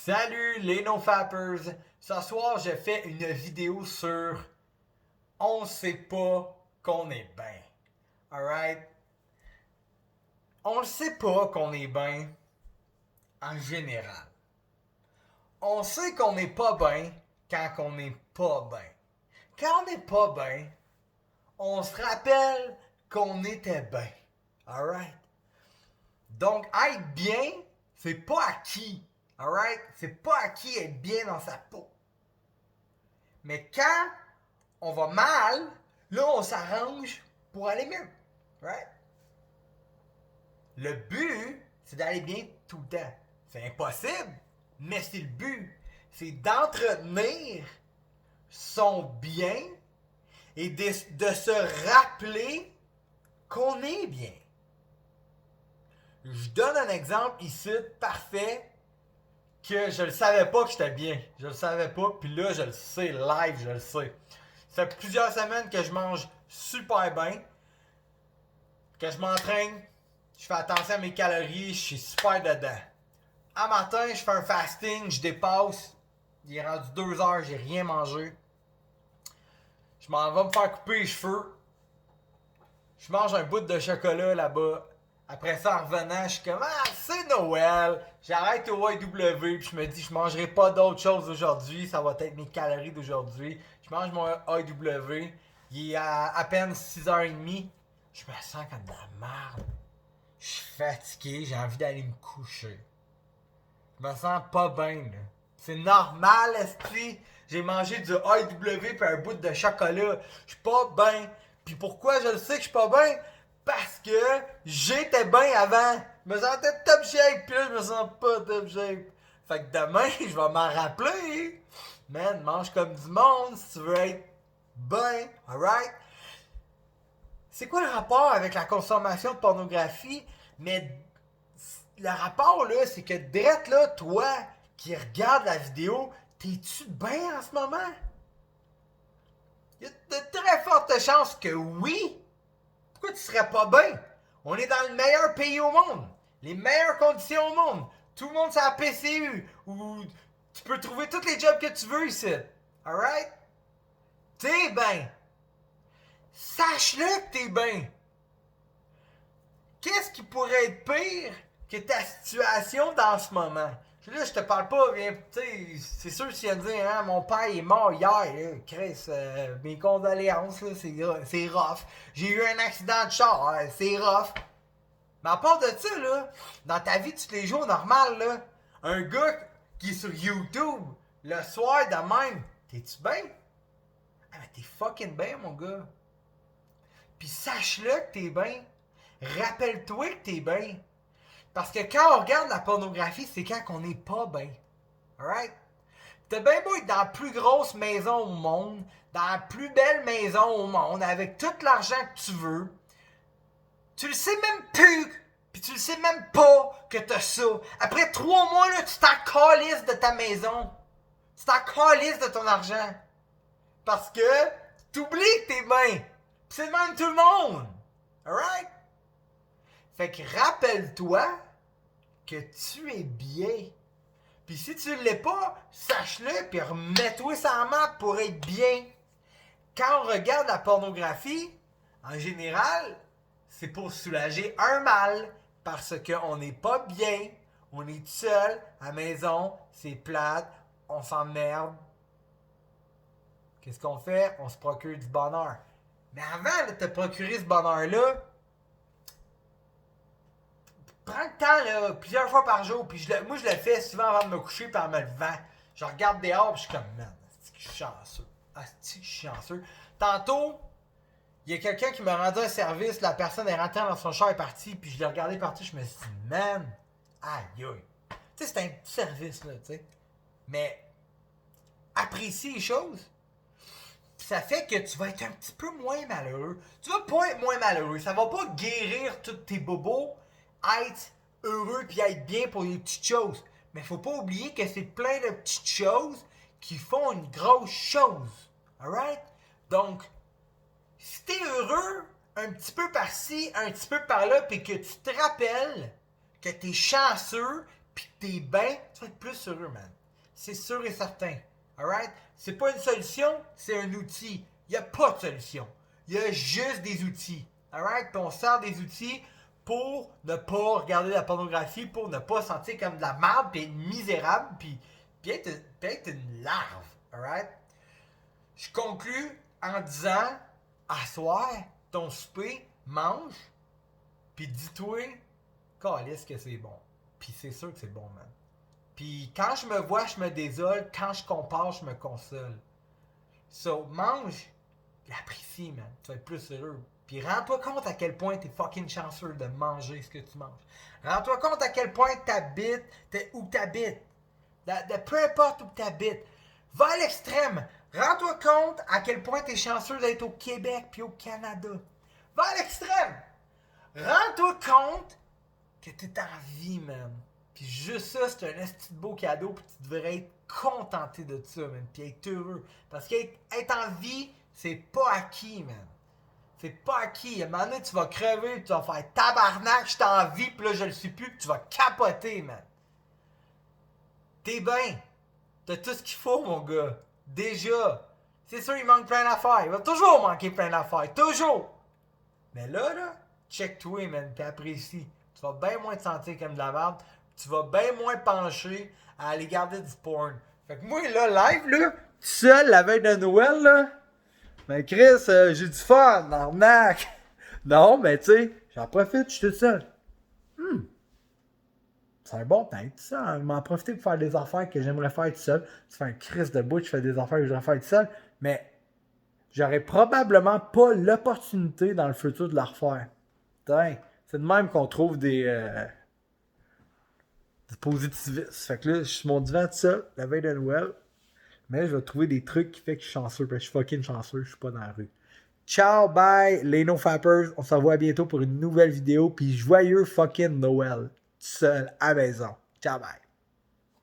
Salut les NoFappers! Ce soir, je fais une vidéo sur on sait pas qu'on est bien. Alright? On ne sait pas qu'on est bien en général. On sait qu'on n'est pas bien quand on n'est pas bien. Quand on n'est pas bien, on se rappelle qu'on était bien. Alright? Donc, être bien, c'est pas acquis. Alright? C'est pas acquis être bien dans sa peau. Mais quand on va mal, là, on s'arrange pour aller mieux. Right? Le but, c'est d'aller bien tout le temps. C'est impossible, mais c'est le but. C'est d'entretenir son bien et de se rappeler qu'on est bien. Je donne un exemple ici parfait que je le savais pas que j'étais bien. Je le savais pas, puis là, je le sais, live, je le sais. Ça fait plusieurs semaines que je mange super bien, que je m'entraîne, je fais attention à mes calories, je suis super dedans. Un matin, je fais un fasting, je dépasse, il est rendu 2 heures, j'ai rien mangé. Je m'en vais me faire couper les cheveux. Je mange un bout de chocolat là-bas. Après ça, en revenant, je suis comme « Ah, c'est Noël! » J'arrête au YW, puis je me dis « Je mangerai pas d'autre chose aujourd'hui, ça va être mes calories d'aujourd'hui. » Je mange mon YW, il est à peine 6h30. Je me sens comme de la merde. Je suis fatigué, j'ai envie d'aller me coucher. Je me sens pas bien, là. C'est normal, esprit. J'ai mangé du YW puis un bout de chocolat. Je suis pas bien. Puis pourquoi je le sais que je suis pas bien? Parce que j'étais bien avant. Je me sentais top shape. Puis là, je me sens pas top shape. Fait que demain, je vais m'en rappeler. Man, mange comme du monde si tu veux être bien. Alright? C'est quoi le rapport avec la consommation de pornographie? Mais le rapport, là, c'est que drette là, toi qui regarde la vidéo, t'es-tu bien en ce moment? Il y a de très fortes chances que oui. Pourquoi tu serais pas bien? On est dans le meilleur pays au monde. Les meilleures conditions au monde. Tout le monde c'est à la PCU. Où tu peux trouver tous les jobs que tu veux ici. Alright? T'es bien. Sache-le que t'es bien. Qu'est-ce qui pourrait être pire que ta situation dans ce moment? Là, je te parle pas, tu sais, c'est sûr que tu viens de dire, hein, mon père est mort hier, là, Chris, mes condoléances, là, c'est rough. J'ai eu un accident de char, c'est rough. Mais à part de ça, là, dans ta vie de tous les jours normale, là, un gars qui est sur YouTube, le soir de même, t'es-tu bien? Ah, mais t'es fucking bien, mon gars. Puis sache-le que t'es bien. Rappelle-toi que t'es bien. Parce que quand on regarde la pornographie, c'est quand on n'est pas bien. Alright? T'as bien beau être dans la plus grosse maison au monde, dans la plus belle maison au monde, avec tout l'argent que tu veux. Tu le sais même plus, puis tu le sais même pas que t'as ça. Après 3 mois, là, tu t'en calisses de ta maison. Tu t'en calisses de ton argent. Parce que t'oublies que t'es bien. Pis c'est le même tout le monde. Alright? Fait que rappelle-toi que tu es bien. Puis si tu ne l'es pas, sache-le, puis remets-toi ça en map pour être bien. Quand on regarde la pornographie, en général, c'est pour soulager un mal, parce qu'on n'est pas bien, on est seul, à la maison, c'est plate, on s'emmerde. Qu'est-ce qu'on fait? On se procure du bonheur. Mais avant de te procurer ce bonheur-là, prends le temps, là, plusieurs fois par jour. Puis moi, je le fais souvent avant de me coucher, puis en me levant. Je regarde dehors, puis je suis comme, man, c'est que je suis chanceux. C'est que je suis chanceux. Tantôt, il y a quelqu'un qui m'a rendu un service, la personne est rentrée dans son char et est partie, puis je l'ai regardé partir, je me suis dit, man, aïe aïe. Tu sais, c'est un petit service, là, tu sais. Mais, apprécie les choses. Ça fait que tu vas être un petit peu moins malheureux. Tu vas pas être moins malheureux. Ça va pas guérir tous tes bobos, être heureux puis être bien pour les petites choses. Mais faut pas oublier que c'est plein de petites choses qui font une grosse chose. Alright? Donc, si t'es heureux un petit peu par-ci, un petit peu par-là, puis que tu te rappelles que t'es chanceux, pis t'es bien, tu vas être plus heureux, man. C'est sûr et certain. Alright? C'est pas une solution, c'est un outil. Il n'y a pas de solution. Il y a juste des outils. Alright? Puis on sert des outils pour ne pas regarder la pornographie, pour ne pas sentir comme de la merde, puis être misérable, puis être une larve. Alright? Je conclus en disant, à soir, ton souper, mange, puis dis-toi, calisse que c'est bon. Puis c'est sûr que c'est bon, man. Puis quand je me vois, je me désole. Quand je compare, je me console. So, mange, puis apprécie, man. Tu vas être plus heureux. Puis rends-toi compte à quel point t'es fucking chanceux de manger ce que tu manges. Rends-toi compte à quel point t'habites, où t'habites. De peu importe où t'habites. Va à l'extrême. Rends-toi compte à quel point t'es chanceux d'être au Québec puis au Canada. Va à l'extrême. Rends-toi compte que t'es en vie, man. Puis juste ça, c'est un esti de beau cadeau, puis tu devrais être contenté de ça, man. Puis être heureux. Parce qu'être en vie, c'est pas acquis, man. C'est pas acquis. À un moment donné, tu vas crever, puis tu vas faire tabarnak, je suis en vie, puis là, je le suis plus, puis tu vas capoter, man. T'es bien. T'as tout ce qu'il faut, mon gars. Déjà. C'est sûr, il manque plein d'affaires. Il va toujours manquer plein d'affaires. Toujours. Mais là, check-toi, man, puis apprécie. Tu vas bien moins te sentir comme de la merde. Tu vas bien moins pencher à aller garder du porn. Fait que moi, là, live, là, tout seul, la veille de Noël, là, ben Chris, j'ai du fun, arnaque. Non, mais tu sais, j'en profite, je suis tout seul. C'est un bon temps, tout ça. Hein? M'en profiter pour faire des affaires que j'aimerais faire tout seul. Tu fais un Chris de bout, je fais des affaires que j'aimerais faire tout seul. Mais j'aurais probablement pas l'opportunité dans le futur de la refaire. Putain, c'est de même qu'on trouve des positivistes. Fait que là, je suis sur mon divan tout seul, la veille de Noël. Mais je vais trouver des trucs qui fait que je suis chanceux. Parce que je suis fucking chanceux, je suis pas dans la rue. Ciao, bye, les no-fappers. On se revoit bientôt pour une nouvelle vidéo. Puis joyeux fucking Noël. Tout seul, à la maison. Ciao, bye.